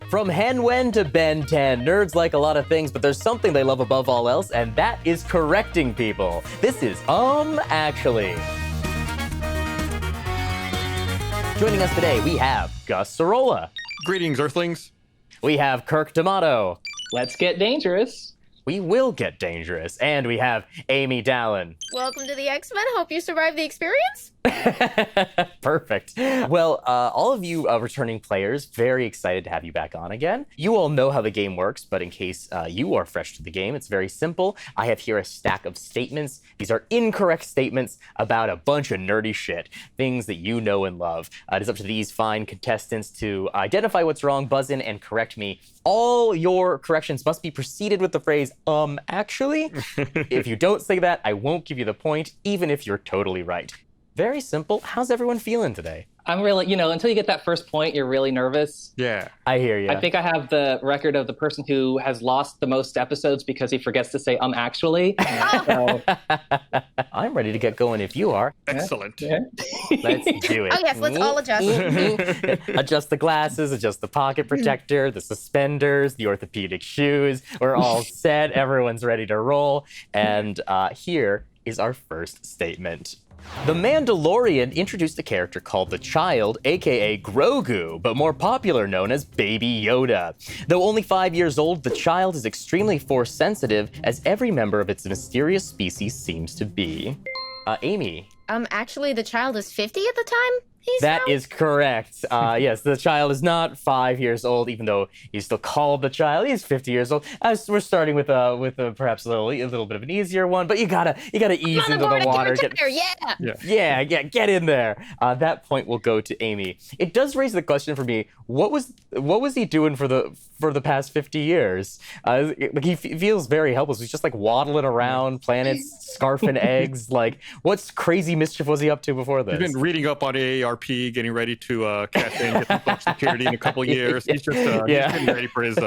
From Hen Wen to Ben 10, nerds like a lot of things, but there's something they love above all else, and that is correcting people. This is Actually. Joining us today, we have Gus Sorolla. Greetings, Earthlings. We have Kirk D'Amato. Let's get dangerous. We will get dangerous. And we have Amy Dallin. Welcome to the X-Men. Hope you survived the experience. Perfect. Well, all of you returning players, very excited to have you back on again. You all know how the game works, but in case you are fresh to the game, it's very simple. I have here a stack of statements. These are incorrect statements about a bunch of nerdy shit, things that you know and love. It is up to these fine contestants to identify what's wrong, buzz in, and correct me. All your corrections must be preceded with the phrase, actually. If you don't say that, I won't give you the point, even if you're totally right. Very simple. How's everyone feeling today? I'm really, until you get that first point, you're really nervous. Yeah. I hear you. I think I have the record of the person who has lost the most episodes because he forgets to say, actually. So, I'm ready to get going if you are. Excellent. yeah. Let's do it. Oh yes, let's all adjust. Adjust the glasses, adjust the pocket protector, the suspenders, the orthopedic shoes. We're all set. Everyone's ready to roll. And here is our first statement. The Mandalorian introduced a character called the Child, aka Grogu, but more popular known as Baby Yoda. Though only 5 years old, the Child is extremely force-sensitive, as every member of its mysterious species seems to be. Amy. Actually, the child is 50 at the time? That is correct. Yes, the Child is not 5 years old, even though he's still called the Child. He's 50 years old. We're starting with perhaps a little bit of an easier one, but you gotta ease into the water. Get in there. That point will go to Amy. It does raise the question for me: what was he doing for the past 50 years? He feels very helpless. He's just like waddling around planets, scarfing eggs. Like, what's crazy mischief was he up to before this? He's been reading up on AARP, getting ready to cash in, get some Social Security in a couple of years. He's just he's getting ready for his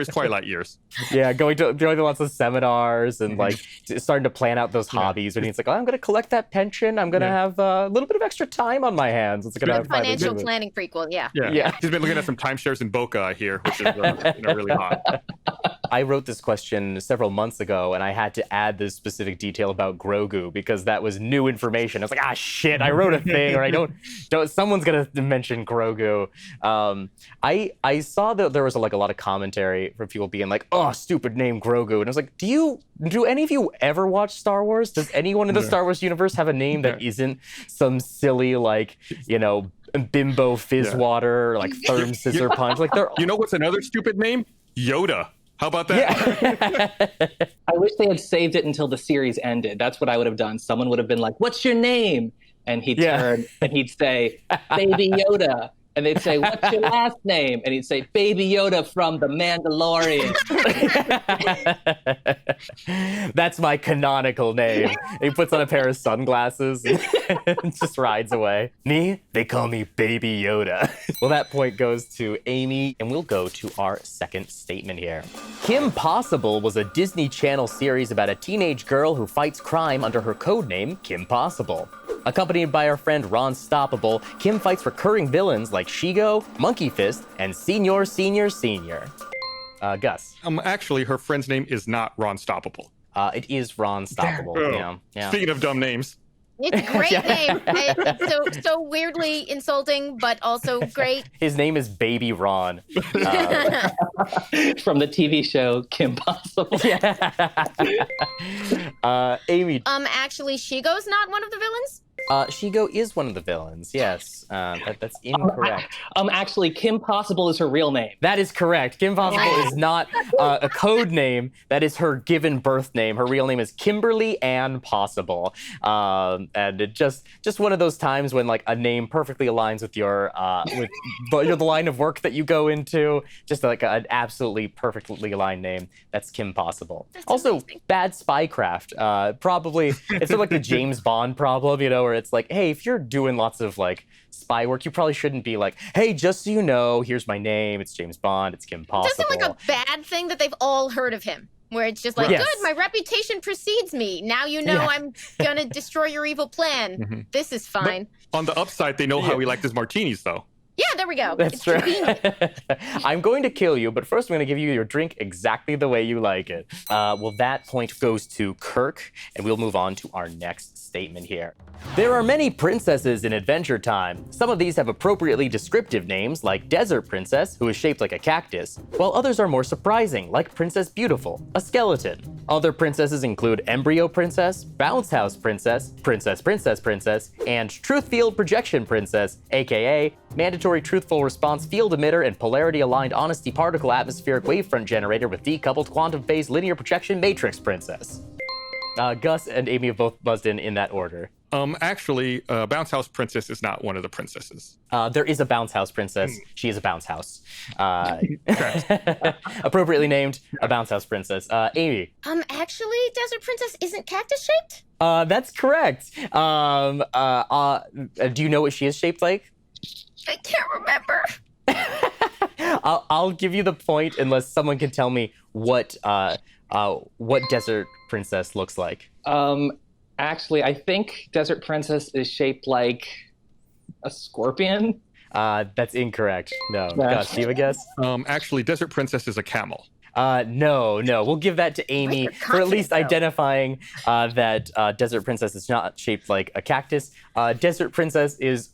twilight years. Yeah, going to lots of seminars and like starting to plan out those hobbies. And he's like, I'm going to collect that pension. I'm going to have a little bit of extra time on my hands. It's going to financial planning prequel. Yeah. He's been looking at some timeshares in Boca here, which is really hot. I wrote this question several months ago, and I had to add this specific detail about Grogu because that was new information. I was like, shit, I wrote a thing, or I don't. Someone's gonna mention Grogu. I saw that there was a lot of commentary for people being like, "Oh, stupid name Grogu," and I was like, do any of you ever watch Star Wars? Does anyone in the Star Wars universe have a name that isn't some silly bimbo fizzwater, like Therm Scissor Punch? Like they're. You know what's another stupid name? Yoda. How about that? Yeah. I wish they had saved it until the series ended. That's what I would have done. Someone would have been like, "What's your name?" And he'd turn and he'd say, "Baby Yoda." And they'd say, "What's your last name?" And he'd say, "Baby Yoda from The Mandalorian." That's my canonical name. He puts on a pair of sunglasses and just rides away. Me? They call me Baby Yoda. Well, that point goes to Amy, and we'll go to our second statement here. Kim Possible was a Disney Channel series about a teenage girl who fights crime under her codename Kim Possible. Accompanied by her friend Ron Stoppable, Kim fights recurring villains like Shigo, Monkey Fist, and Senior. Gus. Actually, her friend's name is not Ron Stoppable. It is Ron Stoppable. Yeah. Speaking of dumb names. It's a great name. It's so weirdly insulting, but also great. His name is Baby Ron. From the TV show Kim Possible. Amy. Actually, Shigo's not one of the villains? Shigo is one of the villains, yes. That's incorrect. Actually, Kim Possible is her real name. That is correct. Kim Possible is not a code name. That is her given birth name. Her real name is Kimberly Ann Possible. And it just one of those times when like a name perfectly aligns with your the line of work that you go into. Just like an absolutely perfectly aligned name. That's Kim Possible. That's also, amazing. bad spycraft. Probably it's sort of like the James Bond problem, where it's like, hey, if you're doing lots of like spy work, you probably shouldn't be like, hey, just so you know, here's my name. It's James Bond. It's Kim Possible. Doesn't like a bad thing that they've all heard of him, where it's just like, Yes. good, my reputation precedes me. Now you know I'm gonna destroy your evil plan. Mm-hmm. This is fine. On the upside, they know how he liked his martinis, though. Yeah, there we go. That's It's true. convenient. I'm going to kill you, but first I'm going to give you your drink exactly the way you like it. Well, that point goes to Kirk, and we'll move on to our next statement here. There are many princesses in Adventure Time. Some of these have appropriately descriptive names, like Desert Princess, who is shaped like a cactus, while others are more surprising, like Princess Beautiful, a skeleton. Other princesses include Embryo Princess, Bounce House Princess, Princess, and Truth Field Projection Princess, aka Mandatory Truthful Response Field Emitter and Polarity Aligned Honesty Particle Atmospheric Wavefront Generator with Decoupled Quantum Phase Linear Projection Matrix Princess. Gus and Amy have both buzzed in that order. Actually, Bounce House Princess is not one of the princesses. There is a Bounce House Princess. She is a Bounce House. Appropriately named a Bounce House Princess. Amy. Actually, Desert Princess isn't cactus shaped? That's correct. Do you know what she is shaped like? I can't remember. I'll give you the point unless someone can tell me what Desert Princess looks like. Actually, I think Desert Princess is shaped like a scorpion. That's incorrect. No. Gus, do you have a guess? Actually, Desert Princess is a camel. No. We'll give that to Amy for at least identifying that Desert Princess is not shaped like a cactus. Desert Princess is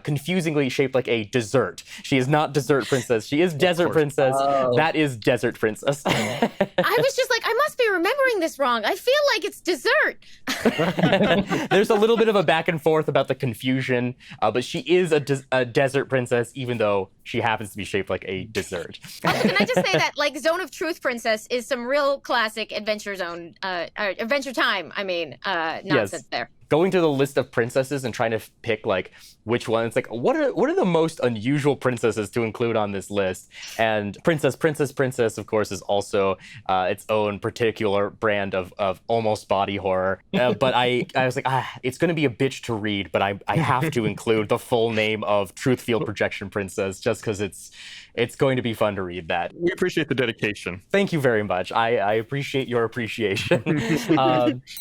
confusingly shaped like a dessert. She is not Dessert Princess. She is Desert Princess. Oh. That is Desert Princess. I was just like, I must be remembering this wrong. I feel like it's dessert. There's a little bit of a back and forth about the confusion, but she is a Desert Princess, even though she happens to be shaped like a dessert. Also, can I just say that, like, Zone of Truth Princess is some real classic Adventure Time, nonsense there. Going through the list of princesses and trying to pick like which one, it's like what are the most unusual princesses to include on this list? And Princess, of course, is also its own particular brand of almost body horror. But I was like, it's going to be a bitch to read, but I have to include the full name of Truth Field Projection Princess just because it's going to be fun to read that. We appreciate the dedication. Thank you very much. I appreciate your appreciation.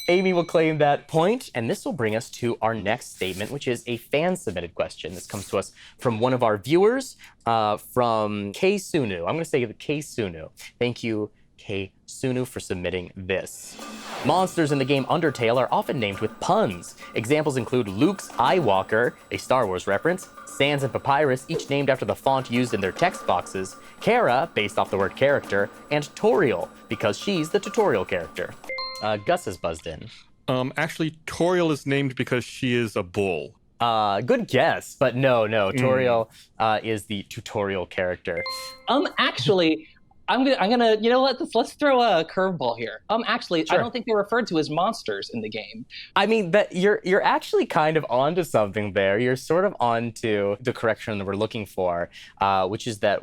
Amy will claim that point, and this will bring us to our next statement, which is a fan-submitted question. This comes to us from one of our viewers, from K Sunu. I'm going to say K Sunu. Thank you, K Sunu, for submitting this. Monsters in the game Undertale are often named with puns. Examples include Luke's Eyewalker, a Star Wars reference, Sans and Papyrus, each named after the font used in their text boxes, Kara, based off the word character, and Toriel, because she's the tutorial character. Gus has buzzed in. Actually, Toriel is named because she is a bull. Good guess, but no. Toriel is the tutorial character. Actually, I'm gonna, you know what? Let's throw a curveball here. Actually, Sure. I don't think they're referred to as monsters in the game. I mean, that you're actually kind of onto something there. You're sort of onto the correction that we're looking for, which is that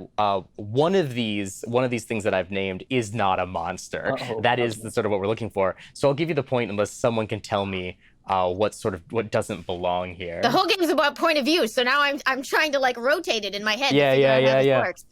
one of these things that I've named is not a monster. Uh-oh. That is the sort of what we're looking for. So I'll give you the point unless someone can tell me what doesn't belong here. The whole game is about point of view, so now I'm trying to like rotate it in my head. Yeah, to figure out how this yeah. works.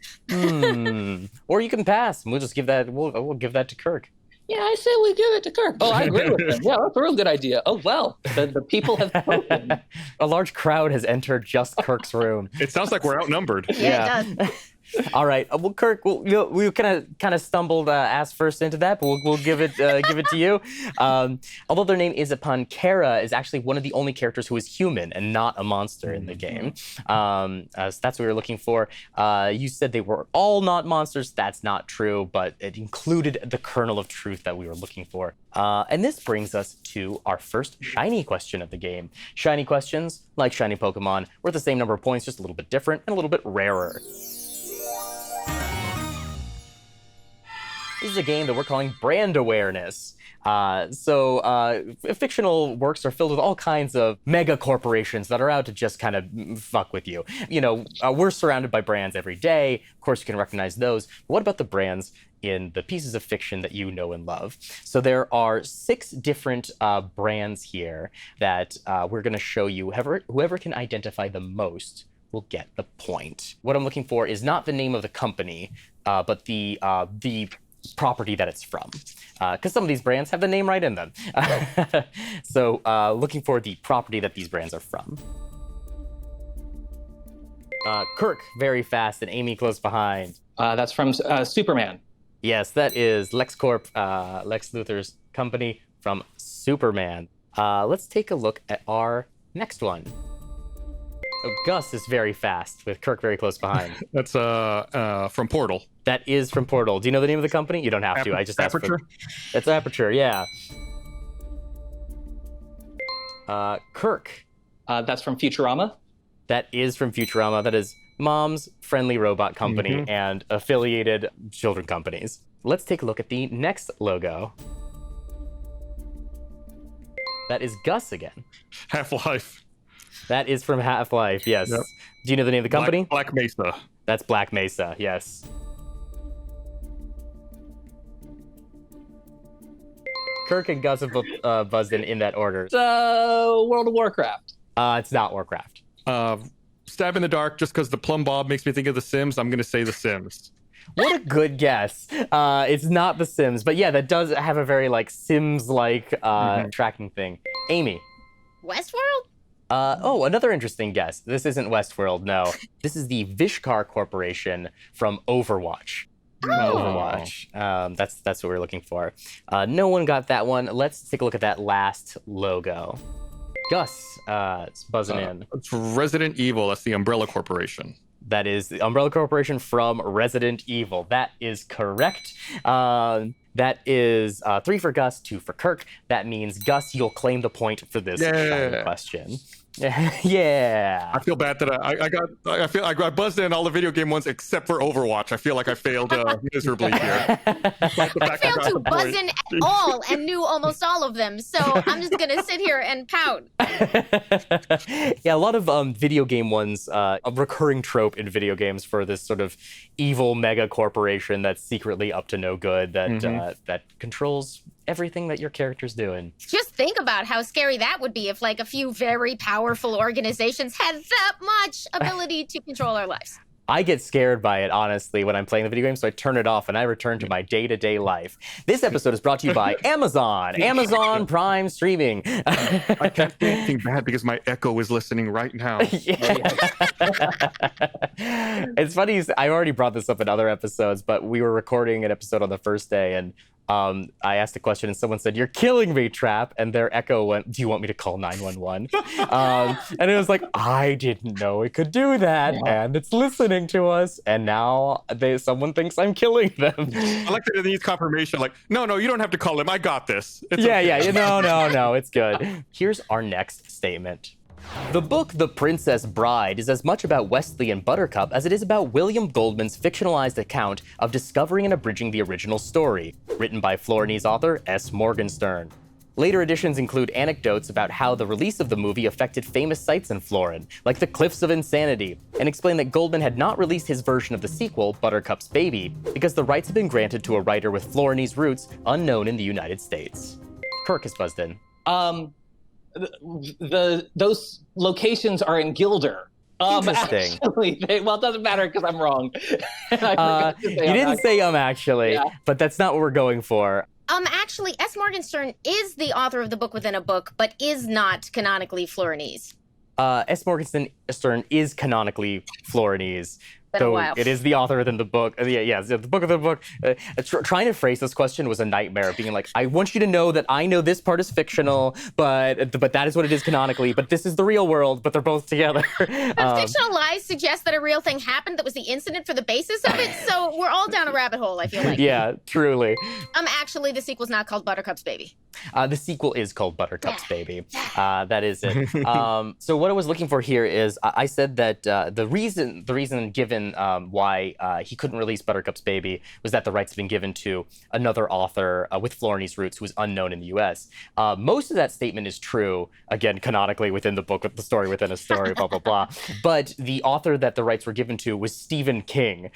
Or you can pass, and we'll just give that. We'll give that to Kirk. Yeah, I say we give it to Kirk. Oh, I agree with him. Yeah, that's a real good idea. Oh, well, the people have spoken. A large crowd has entered just Kirk's room. It sounds like we're outnumbered. Yeah, it does. All right. Well, Kirk, we kind of stumbled ass first into that, but we'll give it to you. Although their name is a pun, Kara is actually one of the only characters who is human and not a monster in the game. So that's what we were looking for. You said they were all not monsters. That's not true, but it included the kernel of truth that we were looking for. And this brings us to our first shiny question of the game. Shiny questions, like shiny Pokemon, worth the same number of points, just a little bit different and a little bit rarer. This is a game that we're calling Brand Awareness. Fictional works are filled with all kinds of mega corporations that are out to just kind of fuck with you. You know, we're surrounded by brands every day. Of course, you can recognize those. But what about the brands in the pieces of fiction that you know and love? So there are 6 different brands here that we're going to show you. Whoever can identify the most will get the point. What I'm looking for is not the name of the company, but the property that it's from, because some of these brands have the name right in them. So looking for the property that these brands are from. Kirk, very fast, and Amy close behind. That's from Superman. Yes, that is LexCorp, Lex Luthor's company from Superman. Let's take a look at our next one. So Gus is very fast, with Kirk very close behind. That's from Portal. That is from Portal. Do you know the name of the company? You don't have to. I just asked Aperture? That's Aperture, yeah. Kirk. That's from Futurama. That is from Futurama. That is Mom's friendly robot company and affiliated children companies. Let's take a look at the next logo. That is Gus again. Half-Life. That is from Half-Life, yes. Yep. Do you know the name of the company? Black Mesa. That's Black Mesa, yes. Kirk and Gus have both buzzed in that order. So, World of Warcraft. It's not Warcraft. Stab in the dark, just because the plumb bob makes me think of The Sims, I'm going to say The Sims. What a good guess. It's not The Sims, but yeah, that does have a very like Sims-like tracking thing. Amy. Westworld? Another interesting guess. This isn't Westworld, no. This is the Vishkar Corporation from Overwatch. Overwatch. That's what we're looking for. No one got that one. Let's take a look at that last logo. Gus, it's buzzing in. It's Resident Evil. That's the Umbrella Corporation. That is the Umbrella Corporation from Resident Evil. That is correct. That is 3 for Gus, 2 for Kirk. That means, Gus, you'll claim the point for this final question. Yeah. I feel bad that I buzzed in all the video game ones except for Overwatch. I feel like I failed miserably here. I failed to buzz in at all and knew almost all of them, so I'm just gonna sit here and pout. Yeah, a lot of video game ones, a recurring trope in video games for this sort of evil mega corporation that's secretly up to no good, that that controls everything that your character's doing. Just think about how scary that would be if like a few very powerful organizations had that much ability to control our lives. I get scared by it, honestly, when I'm playing the video game, so I turn it off and I return to my day-to-day life. This episode is brought to you by Amazon. Amazon Prime Streaming. I can't do anything bad because my Echo is listening right now. It's funny, I already brought this up in other episodes, but we were recording an episode on the first day, and I asked a question and someone said, "You're killing me, Trap," and their Echo went, "Do you want me to call 911?" And it was like, I didn't know it could do that, and it's listening to us, and now someone thinks I'm killing them. I like that it needs confirmation, like, no, you don't have to call him, I got this. It's No, it's good. Here's our next statement. The book The Princess Bride is as much about Wesley and Buttercup as it is about William Goldman's fictionalized account of discovering and abridging the original story, written by Florinese author S. Morgenstern. Later editions include anecdotes about how the release of the movie affected famous sites in Florin, like the Cliffs of Insanity, and explain that Goldman had not released his version of the sequel, Buttercup's Baby, because the rights had been granted to a writer with Florinese roots unknown in the United States. Kirk is buzzed in. Those locations are in Gilder. Interesting. Actually, it doesn't matter because I'm wrong. You didn't say actually, but that's not what we're going for. Actually, S. Morgenstern is the author of the book within a book, but is not canonically Florinese. S. Morgenstern is canonically Florinese. So it is the author within the book. The book of the book. Trying to phrase this question was a nightmare. Being like, I want you to know that I know this part is fictional, but that is what it is canonically. But this is the real world. But they're both together. But fictional lies suggest that a real thing happened that was the incident for the basis of it. So we're all down a rabbit hole, I feel like. Yeah, truly. Actually, the sequel's not called Buttercup's Baby. The sequel is called Buttercup's Baby. That is it. So what I was looking for here is I said that the reason given why he couldn't release Buttercup's Baby was that the rights had been given to another author with Florinese roots who was unknown in the U.S. Most of that statement is true, again, canonically within the book, the story within a story, blah, blah, blah. But the author that the rights were given to was Stephen King,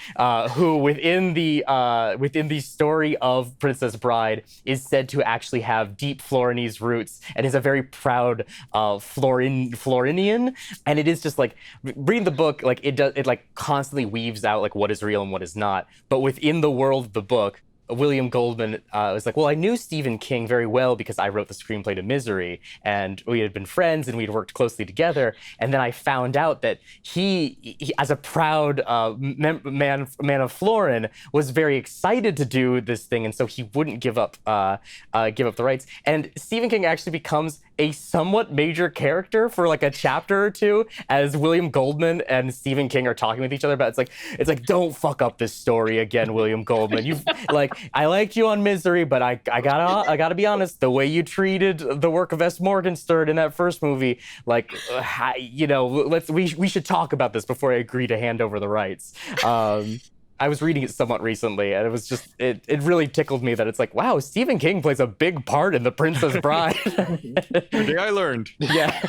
who within the story of Princess Bride is said to actually have deep Florinese roots and is a very proud Florinian. And it is just like, reading the book, like it like constantly weaves out like what is real and what is not. But within the world of the book, William Goldman was like, well, I knew Stephen King very well because I wrote the screenplay to Misery, and we had been friends and we'd worked closely together. And then I found out that he as a proud man of Florin, was very excited to do this thing, and so he wouldn't give up the rights. And Stephen King actually becomes a somewhat major character for like a chapter or two as William Goldman and Stephen King are talking with each other about it's like don't fuck up this story again, William Goldman. You've like, I liked you on Misery, but I gotta be honest, the way you treated the work of S. Morgenstern in that first movie, like we should talk about this before I agree to hand over the rights. I was reading it somewhat recently, and it was just, it really tickled me that it's like, wow, Stephen King plays a big part in The Princess Bride. The day I learned. Yeah.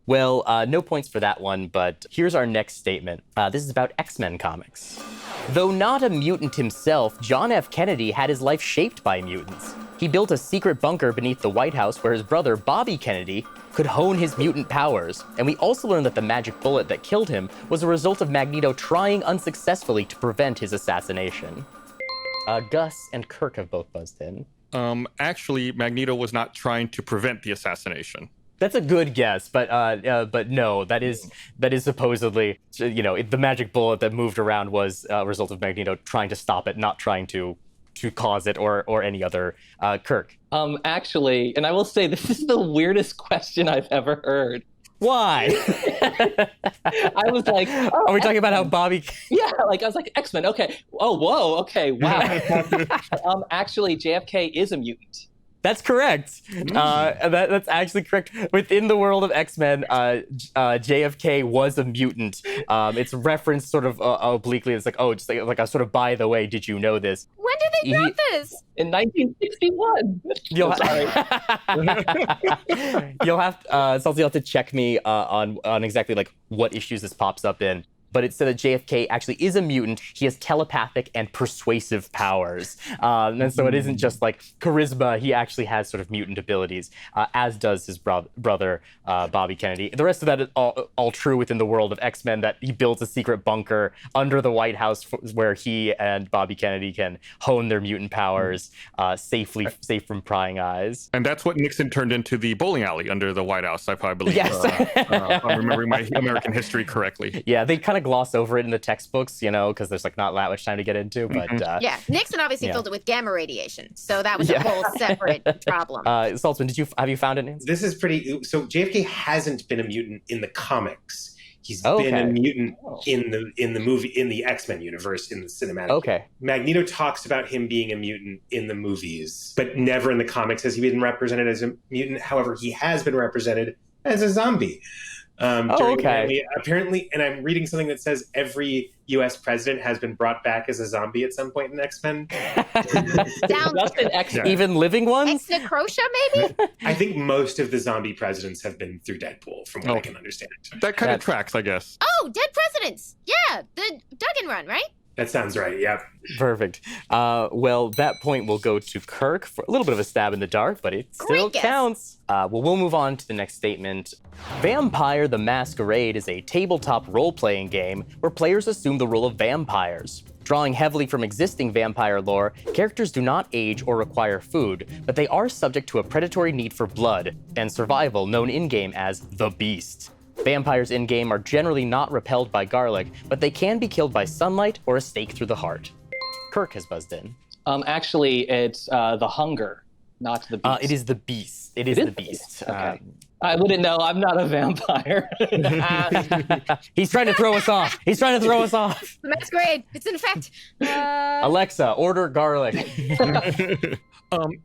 Well, no points for that one, but here's our next statement. This is about X-Men comics. Though not a mutant himself, John F. Kennedy had his life shaped by mutants. He built a secret bunker beneath the White House where his brother, Bobby Kennedy, could hone his mutant powers. And we also learned that the magic bullet that killed him was a result of Magneto trying unsuccessfully to prevent his assassination. Gus and Kirk have both buzzed in. Actually, Magneto was not trying to prevent the assassination. That's a good guess, but no, that is supposedly, the magic bullet that moved around was a result of Magneto trying to stop it, not trying to cause it or any other. Kirk. Actually, and I will say this is the weirdest question I've ever heard. Why? I was like, oh, are we talking about how Bobby? Yeah, like I was like, X-Men. Okay. Oh, whoa. Okay. Wow. Actually, JFK is a mutant. That's correct. That's actually correct. Within the world of X-Men, JFK was a mutant. It's referenced sort of obliquely. It's like, oh, just like a sort of by the way, did you know this? When did they drop this? In 1961. You'll have to check me on exactly like what issues this pops up in. But it said that JFK actually is a mutant. He has telepathic and persuasive powers. And so it isn't just like charisma. He actually has sort of mutant abilities, as does his brother, Bobby Kennedy. The rest of that is all true within the world of X-Men, that he builds a secret bunker under the White House where he and Bobby Kennedy can hone their mutant powers safe from prying eyes. And that's what Nixon turned into the bowling alley under the White House, I probably believe. Yes. If I'm remembering my American history correctly. Yeah, they kind of gloss over it in the textbooks, because there's like not that much time to get into. But yeah, Nixon obviously filled it with gamma radiation, so that was a whole separate problem. Saltzman, have you found it? This is pretty. So JFK hasn't been a mutant in the comics. He's been a mutant in the movie, in the X-Men universe, in the cinematic. Okay. Magneto talks about him being a mutant in the movies, but never in the comics has he been represented as a mutant. However, he has been represented as a zombie. Apparently, and I'm reading something that says every U.S. president has been brought back as a zombie at some point in X-Men. Even living ones? Ex-Necrotia, maybe? I think most of the zombie presidents have been through Deadpool, from what I can understand. That kind of tracks, I guess. Oh, Dead Presidents! Yeah, the Duggan run, right? That sounds right, yeah. Perfect. Well, that point will go to Kirk for a little bit of a stab in the dark, but it still counts. We'll move on to the next statement. Vampire the Masquerade is a tabletop role-playing game where players assume the role of vampires. Drawing heavily from existing vampire lore, characters do not age or require food, but they are subject to a predatory need for blood and survival known in-game as the Beast. Vampires in-game are generally not repelled by garlic, but they can be killed by sunlight or a stake through the heart. Kirk has buzzed in. Actually, it's the hunger, not the beast. It is the beast. It is the beast. Okay. I wouldn't know. I'm not a vampire. He's trying to throw us off. Masquerade, it's in effect. Alexa, order garlic.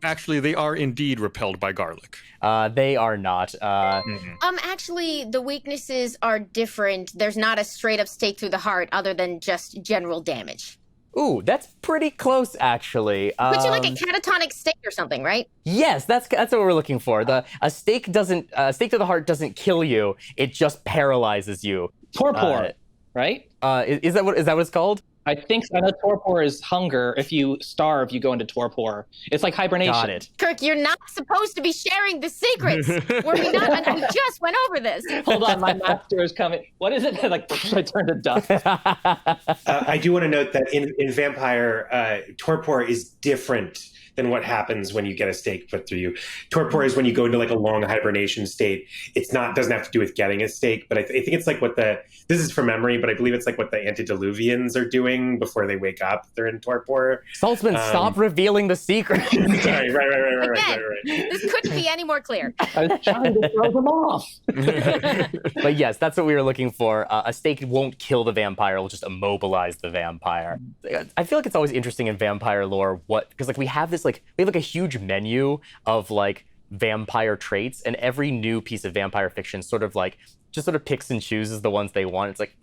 Actually, they are indeed repelled by garlic. They are not. Actually, the weaknesses are different. There's not a straight up stake through the heart other than just general damage. Ooh, that's pretty close, actually. But you're like a catatonic stake or something, right? Yes, that's what we're looking for. A stake to the heart doesn't kill you; it just paralyzes you. Torpor, right? Is that what it's called? I know torpor is hunger. If you starve, you go into torpor. It's like hibernation. Got it. Kirk, you're not supposed to be sharing the secrets. Were we not? We just went over this. Hold on, my master is coming. What is it? Like, I turned to dust. I do want to note that in Vampire, torpor is different than what happens when you get a stake put through you. Torpor is when you go into like a long hibernation state. Doesn't have to do with getting a stake, but I think it's like this is from memory, but I believe it's like what the antediluvians are doing before they wake up. They're in torpor. Saltzman, stop revealing the secret. Sorry, right. This couldn't be any more clear. I was trying to throw them off. But yes, that's what we were looking for. A stake won't kill the vampire; it'll just immobilize the vampire. I feel like it's always interesting in vampire lore, because like we have a huge menu of like vampire traits, and every new piece of vampire fiction sort of picks and chooses the ones they want. It's like,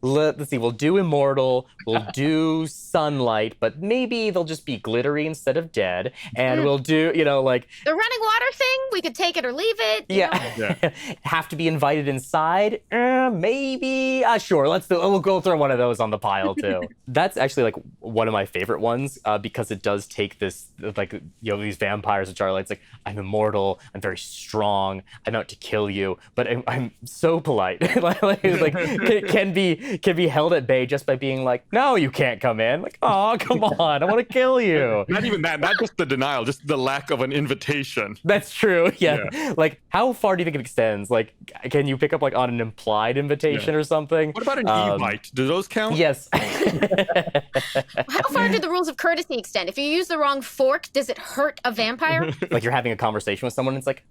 let's see, we'll do immortal, we'll do sunlight, but maybe they'll just be glittery instead of dead, and we'll do, like... The running water thing, we could take it or leave it. Yeah. Have to be invited inside? Maybe. Sure, we'll go throw one of those on the pile, too. That's actually, like, one of my favorite ones, because it does take this, like, these vampires which are like, I'm immortal, I'm very strong, I'm out to kill you, but I'm so polite. can be held at bay just by being like, no, you can't come in. Like, oh, come on, I want to kill you. Not even that, not just the denial, just the lack of an invitation. That's true. Yeah. Like, how far do you think it extends? Like, can you pick up like on an implied invitation or something? What about an e-bite? Do those count? Yes. How far do the rules of courtesy extend? If you use the wrong fork, does it hurt a vampire? Like you're having a conversation with someone and it's like,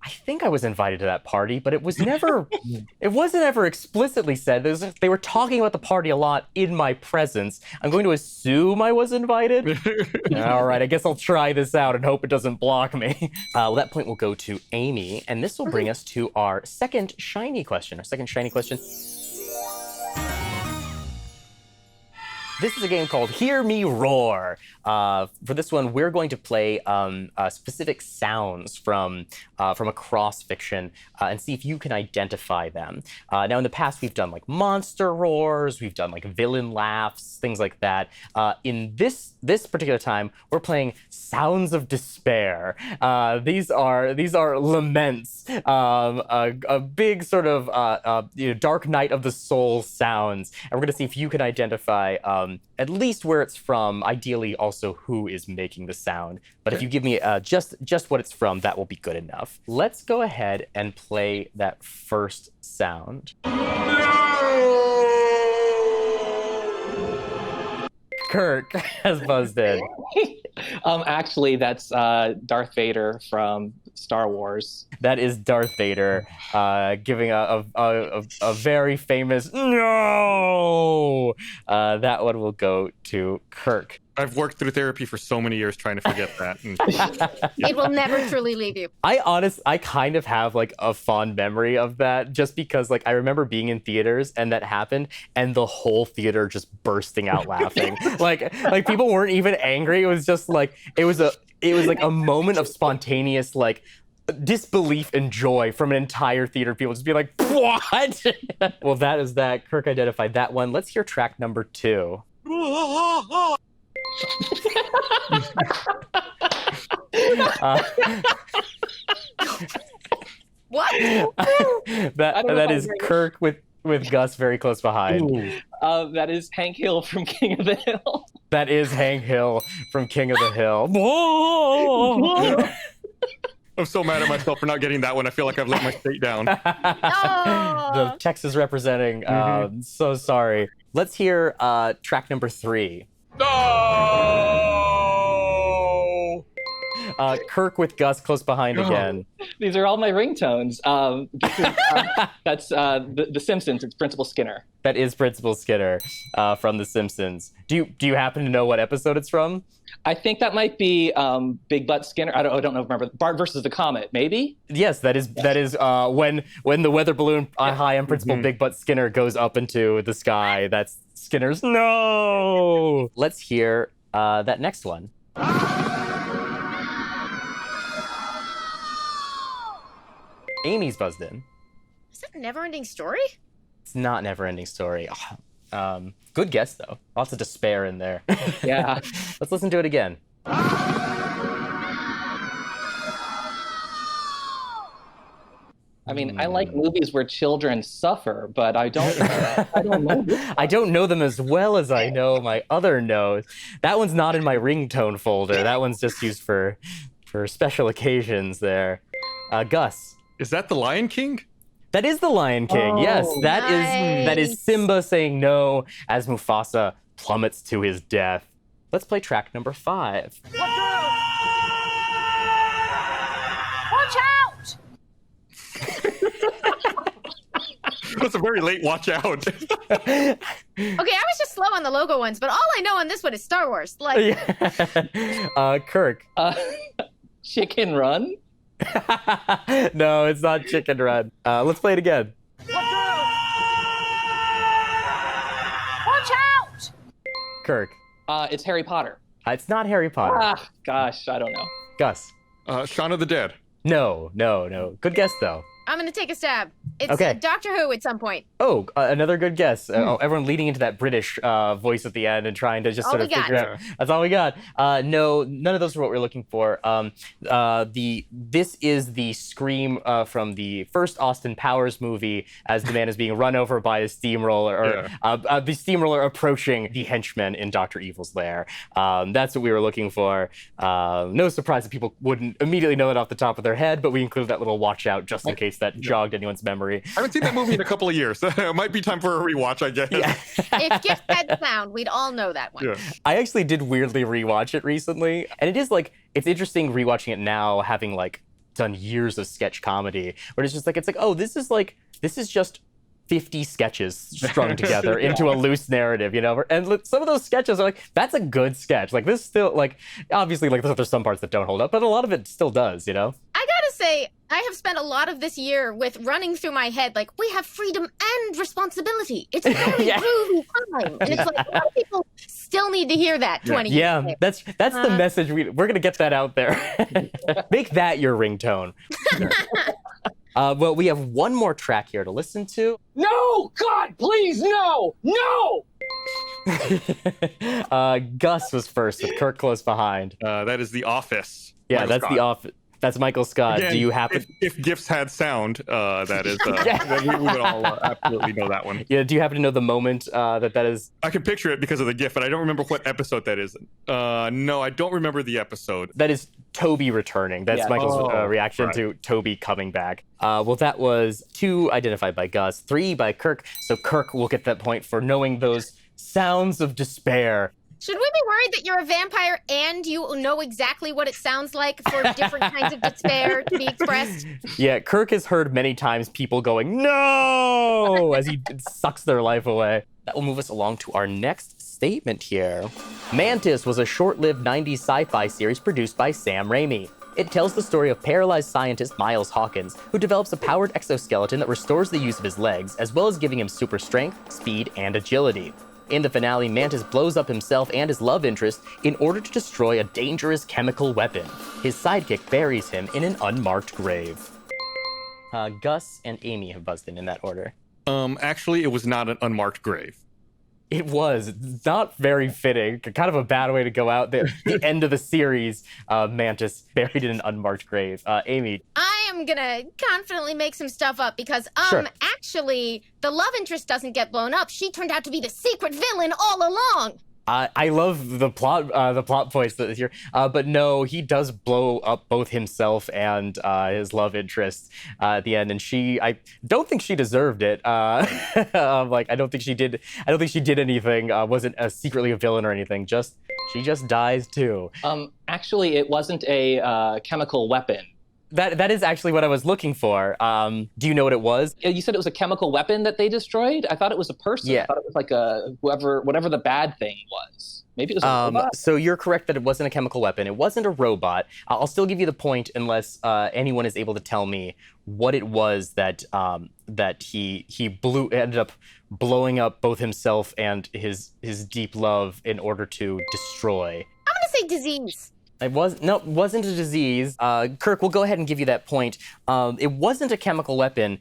I think I was invited to that party, but it wasn't ever explicitly said. They were talking about the party a lot in my presence. I'm going to assume I was invited. All right, I guess I'll try this out and hope it doesn't block me. Well, that point will go to Amy, and this will bring us to our second shiny question. This is a game called Hear Me Roar. For this one, we're going to play specific sounds from across fiction and see if you can identify them. Now, in the past, we've done like monster roars, we've done like villain laughs, things like that. In this particular time, we're playing sounds of despair. These are laments, a big sort of dark night of the soul sounds, and we're going to see if you can identify at least where it's from, ideally also who is making the sound. But if you give me just what it's from, that will be good enough. Let's go ahead and play that first sound. Kirk has buzzed in. Actually, that's Darth Vader from Star Wars. That is Darth Vader giving a very famous no. That one will go to Kirk. I've worked through therapy for so many years trying to forget that. It will never truly leave you. I kind of have like a fond memory of that, just because like I remember being in theaters and that happened and the whole theater just bursting out laughing. like people weren't even angry. It was just like it was like a moment of spontaneous like disbelief and joy from an entire theater of people just be like, what? Well, that is that. Kirk identified that one. Let's hear track number 2. What? that is Kirk with Gus very close behind. That is Hank Hill from King of the Hill. That is Hank Hill from King of the Hill. Whoa! I'm so mad at myself for not getting that one. I feel like I've let my state down. The Texas representing. So sorry. Let's hear track number 3. No! Kirk with Gus close behind again. These are all my ringtones. That's The Simpsons. It's Principal Skinner. That is Principal Skinner from The Simpsons. Do you happen to know what episode it's from? I think that might be Big Butt Skinner. I don't know. Remember Bart versus the Comet? Maybe. Yes, that is when the weather balloon high on Principal Big Butt Skinner goes up into the sky. That's Skinner's no. Let's hear that next one. Amy's buzzed in. Is that a never-ending story? It's not Never-Ending Story. Oh, Good guess, though. Lots of despair in there. Yeah. Let's listen to it again. I mean, I like movies where children suffer, but I don't know. I don't know them as well as I know my other notes. That one's not in my ringtone folder. That one's just used for special occasions there. Gus. Is that the Lion King? That is the Lion King. Yes, that is Simba saying no as Mufasa plummets to his death. Let's play track number 5. Watch out! That's a very late watch out. Okay, I was just slow on the logo ones, but all I know on this one is Star Wars. Like, Kirk. Chicken Run? No, it's not Chicken Run. Let's play it again. Watch out! Kirk. It's Harry Potter. It's not Harry Potter. Ah, gosh, I don't know. Gus. Shaun of the Dead. No. Good guess, though. I'm going to take a stab. It's Okay. Doctor Who at some point. Oh, another good guess. Everyone leading into that British voice at the end and trying to just All sort of we got. figure out. That's all we got. No, none of those are what we're looking for. This is the scream from the first Austin Powers movie as the man is being run over by a steamroller, or the steamroller approaching the henchman in Dr. Evil's lair. That's what we were looking for. No surprise that people wouldn't immediately know that off the top of their head, but we included that little watch out just in case that jogged anyone's memory. I haven't seen that movie in a couple of years. It might be time for a rewatch, I guess. Yeah. If Gift had sound, we'd all know that one. Yeah. I actually did weirdly rewatch it recently, and it is like, it's interesting rewatching it now, having like done years of sketch comedy, where it's like, oh, this is just 50 sketches strung together into a loose narrative, you know? And some of those sketches are like, that's a good sketch. Like, this still, like, obviously, like, there's some parts that don't hold up, but a lot of it still does, you know? I gotta say, I have spent a lot of this year with running through my head, like, we have freedom and responsibility. It's a very groovy time. And it's like, a lot of people still need to hear that 20 years Yeah, later. that's the message. We're going to get that out there. Make that your ringtone. Well, we have one more track here to listen to. No! God, please, no! No! Gus was first with Kirk close behind. That is The Office. Yeah, Michael that's Scott. The Office. That's Michael Scott. Again, Do you happen? If gifts had sound, that is, then we would all absolutely know that one. Yeah. Do you happen to know the moment that is? I can picture it because of the GIF, but I don't remember what episode that is. No, I don't remember the episode. That is Toby returning. That's Michael's reaction to Toby coming back. Well, that was 2 identified by Gus, 3 by Kirk. So Kirk will get that point for knowing those sounds of despair. Should we be worried that you're a vampire and you know exactly what it sounds like for different kinds of despair to be expressed? Yeah, Kirk has heard many times people going, no, as he sucks their life away. That will move us along to our next statement here. Mantis was a short-lived 90s sci-fi series produced by Sam Raimi. It tells the story of paralyzed scientist Miles Hawkins, who develops a powered exoskeleton that restores the use of his legs, as well as giving him super strength, speed, and agility. In the finale, Mantis blows up himself and his love interest in order to destroy a dangerous chemical weapon. His sidekick buries him in an unmarked grave. Gus and Amy have buzzed in that order. Actually, it was not an unmarked grave. It was not very fitting. Kind of a bad way to go out. The end of the series, Mantis buried in an unmarked grave. Amy. I am gonna confidently make some stuff up because, Sure. actually, the love interest doesn't get blown up. She turned out to be the secret villain all along. I love the plot points that here, but no, he does blow up both himself and his love interest at the end, and I don't think she deserved it. Like I don't think she did anything. Wasn't secretly a villain or anything. She just dies too. Actually, it wasn't a chemical weapon. That is actually what I was looking for. Do you know what it was? You said it was a chemical weapon that they destroyed? I thought it was a person. Yeah. I thought it was like whatever the bad thing was. Maybe it was a robot? So you're correct that it wasn't a chemical weapon. It wasn't a robot. I'll still give you the point unless anyone is able to tell me what it was that he ended up blowing up both himself and his deep love in order to destroy. I'm gonna say disease. It wasn't a disease. Kirk, we'll go ahead and give you that point. It wasn't a chemical weapon.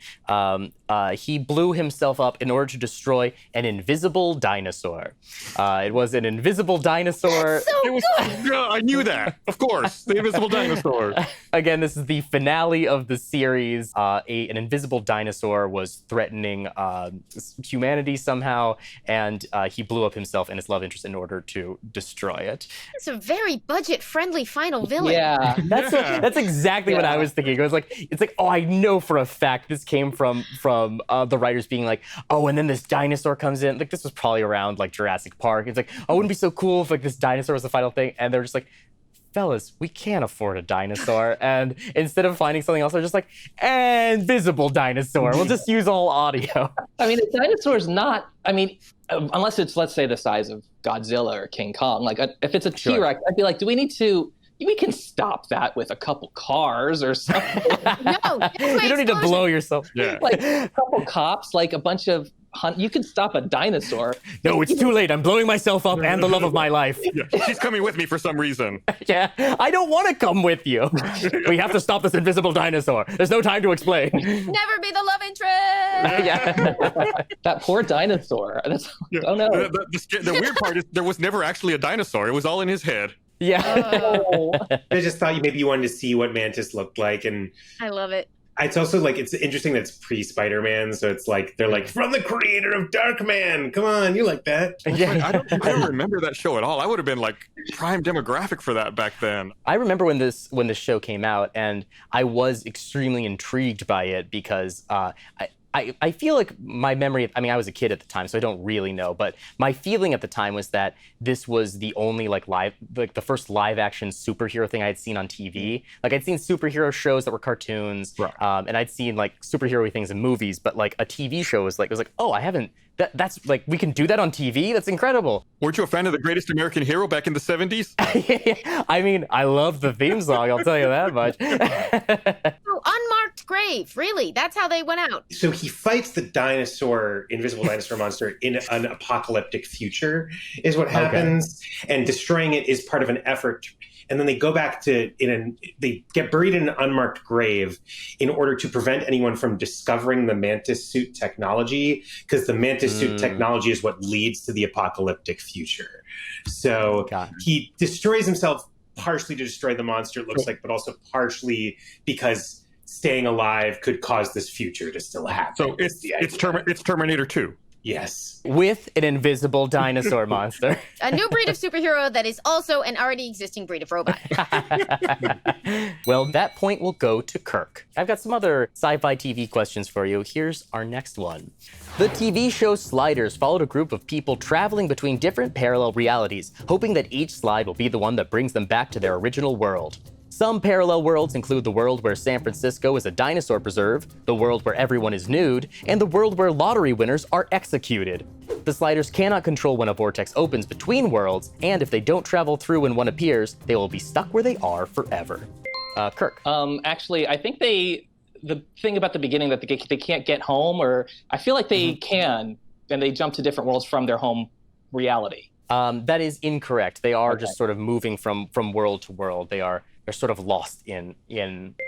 he blew himself up in order to destroy an invisible dinosaur. It was an invisible dinosaur. It was. Yeah, I knew that. Of course, the invisible dinosaur. Again, this is the finale of the series. An invisible dinosaur was threatening humanity somehow, and he blew up himself and his love interest in order to destroy it. It's a very budget-friendly final villain. Yeah. That's exactly what I was thinking. It's like, oh, I know for a fact this came from the writers being like, oh, and then this dinosaur comes in. Like, this was probably around like Jurassic Park. It's like, oh, wouldn't it be so cool if like this dinosaur was the final thing? And they're just like, fellas, we can't afford a dinosaur. And instead of finding something else, they're just like, invisible dinosaur. We'll just use all audio. I mean, a dinosaur's not, I mean, unless it's, let's say, the size of Godzilla or King Kong. Like, if it's a T-Rex, I'd be like, we can stop that with a couple cars or something. No, you don't need to blow yourself. Yeah. Like a couple cops, like a bunch of you can stop a dinosaur. No, it's too late. I'm blowing myself up and the love of my life. Yeah. She's coming with me for some reason. Yeah, I don't want to come with you. We have to stop this invisible dinosaur. There's no time to explain. Never be the love interest. Yeah. That poor dinosaur. Oh no. The weird part is there was never actually a dinosaur. It was all in his head. Yeah. Oh. I just thought maybe you wanted to see what Mantis looked like, and I love it. it's also like, it's interesting that it's pre-Spider-Man, so it's like they're like, from the creator of Darkman. Come on, you like that? I don't remember that show at all. I would have been like prime demographic for that back then. I remember when this show came out, and I was extremely intrigued by it because I feel like my memory, I mean, I was a kid at the time, so I don't really know, but my feeling at the time was that this was the only the first live action superhero thing I had seen on TV. Like, I'd seen superhero shows that were cartoons, right. And I'd seen like superhero things in movies, but like a TV show was like, oh, I haven't, that's like, we can do that on TV? That's incredible. Weren't you a fan of The Greatest American Hero back in the 70s? I mean, I loved the theme song, I'll tell you that much. Oh, unmarked grave, really? That's how they went out. So he fights the invisible dinosaur monster in an apocalyptic future, is what happens. Okay. And destroying it is part of an effort. And then they go back they get buried in an unmarked grave in order to prevent anyone from discovering the Mantis suit technology, because the Mantis suit technology is what leads to the apocalyptic future. So he destroys himself partially to destroy the monster, it looks like, but also partially because staying alive could cause this future to still happen. So it's Terminator 2. Yes. With an invisible dinosaur monster. A new breed of superhero that is also an already existing breed of robot. Well, that point will go to Kirk. I've got some other sci-fi TV questions for you. Here's our next one. The TV show Sliders followed a group of people traveling between different parallel realities, hoping that each slide will be the one that brings them back to their original world. Some parallel worlds include the world where San Francisco is a dinosaur preserve, the world where everyone is nude, and the world where lottery winners are executed. The Sliders cannot control when a vortex opens between worlds, and if they don't travel through when one appears, they will be stuck where they are forever. Kirk. Actually, I think the thing about the beginning that they can't get home, or I feel like they can, and they jump to different worlds from their home reality. That is incorrect. They are just sort of moving from world to world. They're sort of lost in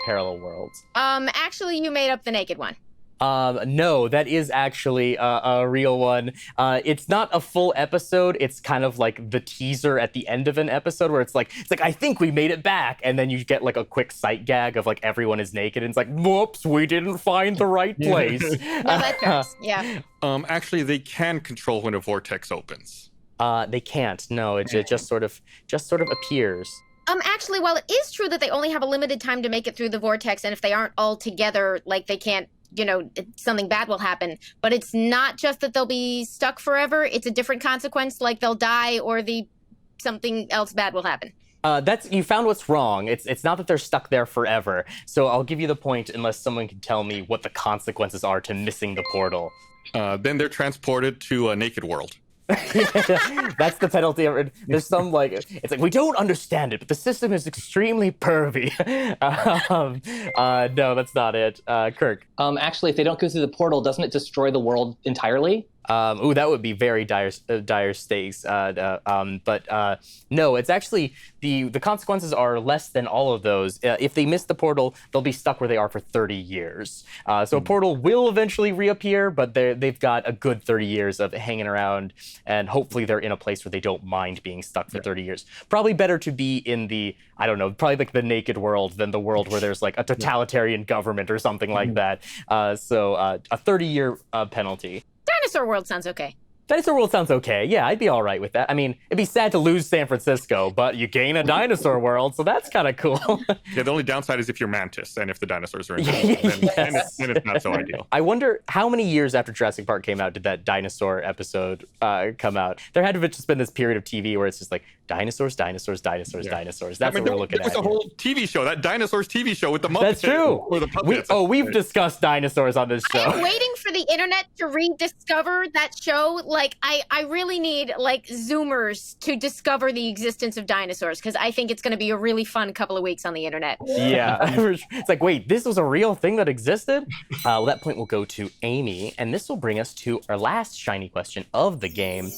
parallel worlds. Actually, you made up the naked one. No, that is actually a real one. It's not a full episode. It's kind of like the teaser at the end of an episode where it's like, I think we made it back. And then you get like a quick sight gag of like everyone is naked. And it's like, whoops, we didn't find the right place. No, that tracks. Yeah. Actually, they can control when a vortex opens. They can't. No, it just sort of appears. Actually, while it is true that they only have a limited time to make it through the vortex, and if they aren't all together, like, they can't, something bad will happen. But it's not just that they'll be stuck forever. It's a different consequence, like they'll die or something else bad will happen. You found what's wrong. It's not that they're stuck there forever. So I'll give you the point unless someone can tell me what the consequences are to missing the portal. Then they're transported to a naked world. That's the penalty. There's some it's like, we don't understand it, but the system is extremely pervy. No, that's not it. Kirk. Actually, if they don't go through the portal, doesn't it destroy the world entirely? That would be very dire stakes. No, it's actually the consequences are less than all of those. If they miss the portal, they'll be stuck where they are for 30 years. So a portal will eventually reappear, but they've got a good 30 years of hanging around, and hopefully they're in a place where they don't mind being stuck for 30 years. Probably better to be in the, I don't know, probably like the naked world than the world where there's like a totalitarian government or something like that. So a 30-year penalty. Dinosaur World sounds okay. Dinosaur World sounds okay. Yeah, I'd be all right with that. I mean, it'd be sad to lose San Francisco, but you gain a dinosaur world, so that's kind of cool. Yeah, the only downside is if you're Mantis and if the dinosaurs are in there, then it's not so ideal. I wonder how many years after Jurassic Park came out did that dinosaur episode come out? There had to have just been this period of TV where it's just like dinosaurs. That's what we're looking at. There's a whole TV show, that Dinosaurs TV show with the Muppets. That's true. Or the puppets. We've discussed dinosaurs on this show. I'm waiting for the internet to rediscover that show. Like, I really need, like, Zoomers to discover the existence of dinosaurs, because I think it's going to be a really fun couple of weeks on the internet. Yeah. It's like, wait, this was a real thing that existed? Well, that point will go to Amy, and this will bring us to our last shiny question of the game.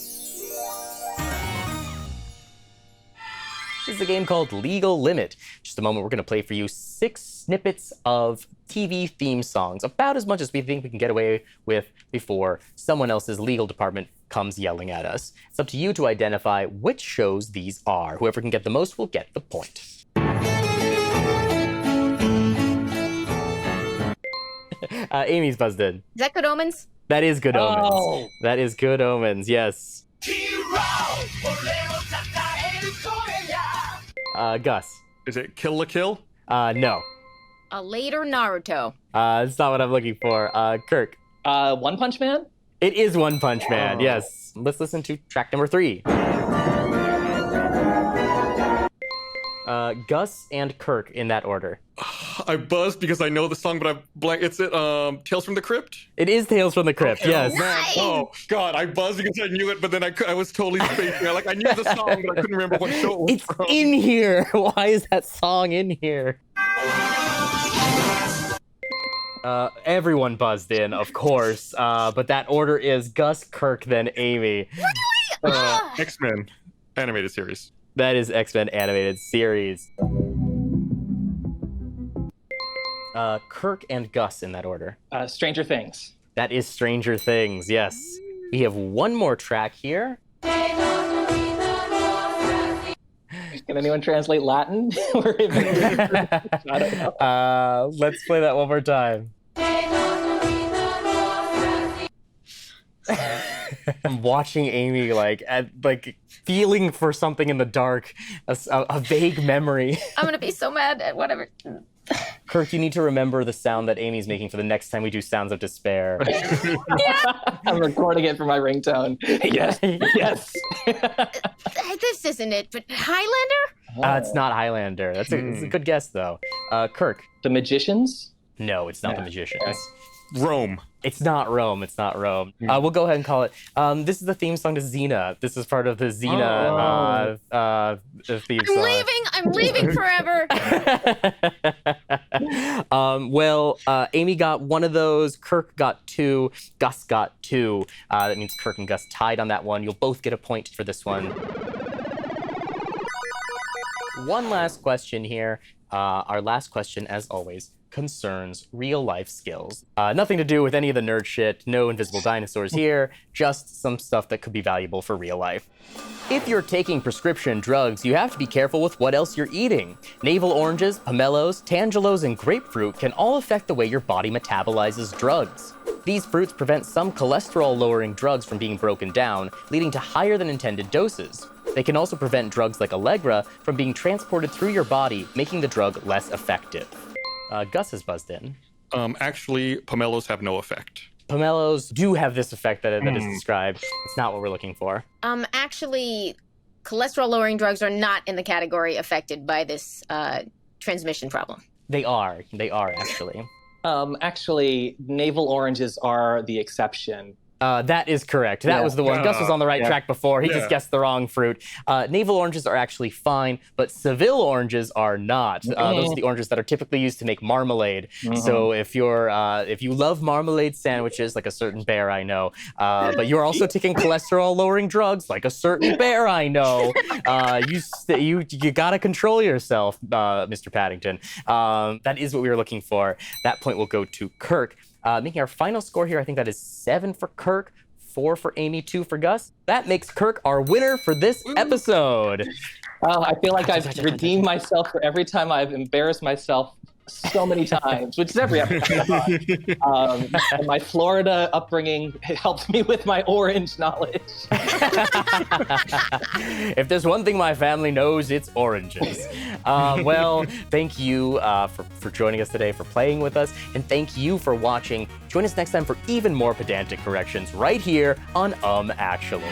This is a game called Legal Limit. Just a moment, we're going to play for you 6 snippets of TV theme songs, about as much as we think we can get away with before someone else's legal department comes yelling at us. It's up to you to identify which shows these are. Whoever can get the most will get the point. Amy's buzzed in. Is that Good Omens? That is Good Omens. That is Good Omens, yes. Gus. Is it Kill la Kill? No. A later Naruto. That's not what I'm looking for. Kirk. One Punch Man? It is One Punch Man, yes. Let's listen to track number 3. Gus and Kirk in that order. I buzzed because I know the song, but I'm blank. It's Tales from the Crypt? It is Tales from the Crypt, yes. Nice. Oh, God, I buzzed because I knew it, but then I was totally spacing. Like, I knew the song, but I couldn't remember what show it was It's from. in here. Why is that song in here? Everyone buzzed in, of course, but that order is Gus, Kirk, then Amy. X-Men animated series. That is X-Men animated series. Kirk and Gus in that order. Stranger Things. That is Stranger Things, yes. We have one more track here. Can anyone translate Latin? I don't know. Let's play that one more time. I'm watching Amy like feeling for something in the dark, a vague memory. I'm going to be so mad at whatever. Kirk, you need to remember the sound that Amy's making for the next time we do Sounds of Despair. I'm recording it for my ringtone. Yes, yes. This isn't it, but Highlander? It's not Highlander. It's a good guess, though. Kirk. The Magicians? No, it's not The Magicians. Okay. Rome. It's not Rome. We'll go ahead and call it. This is the theme song to Xena. This is part of the Xena theme song. I'm leaving forever. Amy got one of those. Kirk got 2. Gus got 2. That means Kirk and Gus tied on that one. You'll both get a point for this one. One last question here. Our last question, as always, concerns real-life skills. Nothing to do with any of the nerd shit, no invisible dinosaurs here, just some stuff that could be valuable for real life. If you're taking prescription drugs, you have to be careful with what else you're eating. Navel oranges, pomelos, tangelos, and grapefruit can all affect the way your body metabolizes drugs. These fruits prevent some cholesterol-lowering drugs from being broken down, leading to higher than intended doses. They can also prevent drugs like Allegra from being transported through your body, making the drug less effective. Gus is buzzed in. Actually, pomelos have no effect. Pomelos do have this effect that is described. It's not what we're looking for. Actually, cholesterol-lowering drugs are not in the category affected by this transmission problem. They are actually. Actually, navel oranges are the exception. That is correct. That was the one. Gus was on the right track before. He just guessed the wrong fruit. Navel oranges are actually fine, but Seville oranges are not. Those are the oranges that are typically used to make marmalade. So if you love marmalade sandwiches, like a certain bear I know, but you're also taking cholesterol-lowering drugs, like a certain bear I know, you gotta control yourself, Mr. Paddington. That is what we were looking for. That point will go to Kirk. Making our final score here, I think that is 7 for Kirk, 4 for Amy, 2 for Gus. That makes Kirk our winner for this episode. Oh, I feel like I've redeemed myself for every time I've embarrassed myself so many times, which is every episode. And my Florida upbringing helped me with my orange knowledge. If there's one thing my family knows, it's oranges. Well, thank you for joining us today, for playing with us, and thank you for watching. Join us next time for even more pedantic corrections right here on Actually.